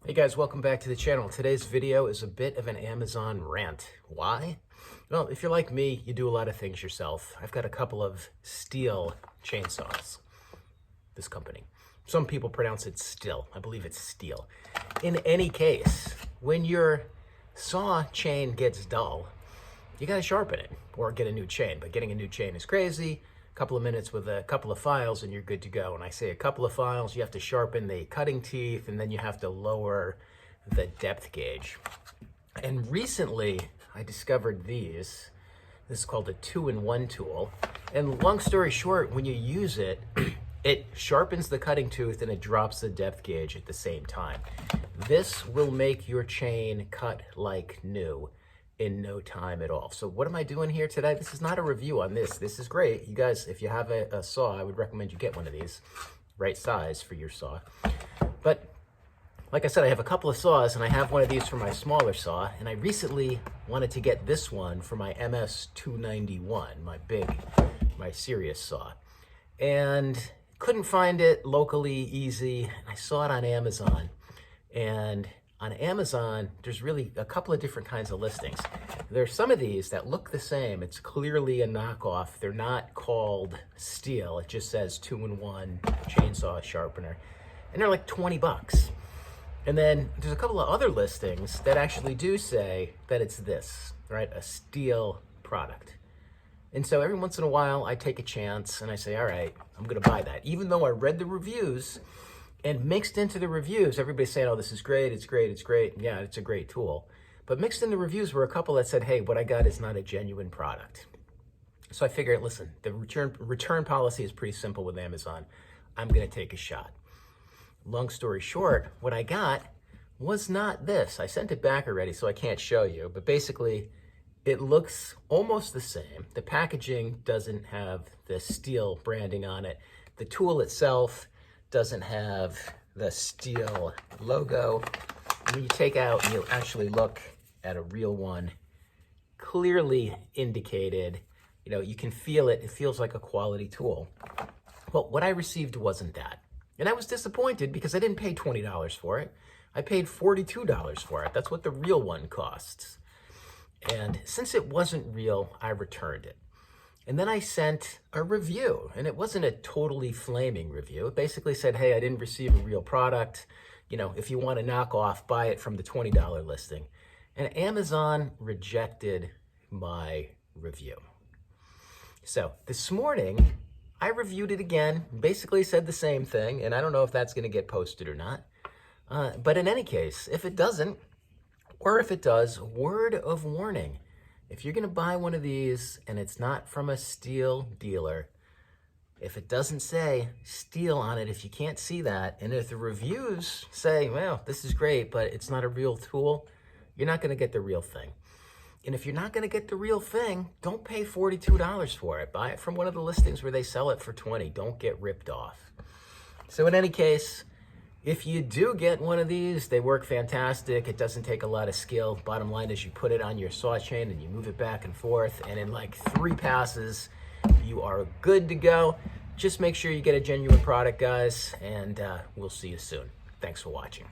Hey guys, welcome back to the channel. Today's video is a bit of an Amazon rant. Why? Well, if you're like me, you do a lot of things yourself. I've got a couple of Stihl chainsaws, this company. Some people pronounce it Stihl. I believe it's Stihl. In any case, when your saw chain gets dull, you gotta sharpen it or get a new chain. But getting a new chain is crazy. Couple of minutes with a couple of files and you're good to go. When I say a couple of files, you have to sharpen the cutting teeth and then you have to lower the depth gauge. And recently I discovered these. This is called a 2-in-1 tool. And long story short, when you use it, it sharpens the cutting tooth and it drops the depth gauge at the same time. This will make your chain cut like new in no time at all. So what am I doing here today? This is not a review on this. This is great. You guys, if you have a saw, I would recommend you get one of these, right size for your saw. But like I said, I have a couple of saws and I have one of these for my smaller saw. And I recently wanted to get this one for my MS-291, my serious saw. And couldn't find it locally easy. I saw it on Amazon. And on Amazon, there's really a couple of different kinds of listings. There's some of these that look the same. It's clearly a knockoff. They're not called Stihl. It just says 2-in-1 chainsaw sharpener. And they're like 20 bucks. And then there's a couple of other listings that actually do say that it's this, right? A Stihl product. And so every once in a while, I take a chance and I say, all right, I'm gonna buy that. Even though I read the reviews, and mixed into the reviews, everybody's saying, oh, this is great, it's great, it's great. Yeah, it's a great tool. But mixed in the reviews were a couple that said, hey, what I got is not a genuine product. So I figured, listen, the return policy is pretty simple with Amazon. I'm gonna take a shot. Long story short, what I got was not this. I sent it back already, so I can't show you. But basically, it looks almost the same. The packaging doesn't have the Stihl branding on it. The tool itself doesn't have the Stihl logo. When you take out and you actually look at a real one, clearly indicated, you can feel it. It feels like a quality tool. Well, what I received wasn't that. And I was disappointed because I didn't pay $20 for it. I paid $42 for it. That's what the real one costs. And since it wasn't real, I returned it. And then I sent a review, and it wasn't a totally flaming review. It basically said, hey, I didn't receive a real product. If you want to knock off, buy it from the $20 listing. And Amazon rejected my review. So this morning, I reviewed it again, basically said the same thing, and I don't know if that's going to get posted or not. But in any case, if it doesn't, or if it does, word of warning. If you're gonna buy one of these and it's not from a Stihl dealer, if it doesn't say Stihl on it, if you can't see that, and if the reviews say, well, this is great, but it's not a real tool, you're not gonna get the real thing. And if you're not gonna get the real thing, don't pay $42 for it. Buy it from one of the listings where they sell it for $20. Don't get ripped off. So in any case, if you do get one of these, they work fantastic. It doesn't take a lot of skill. Bottom line is you put it on your saw chain and you move it back and forth, and in like 3 passes, you are good to go. Just make sure you get a genuine product, guys, and we'll see you soon. Thanks for watching.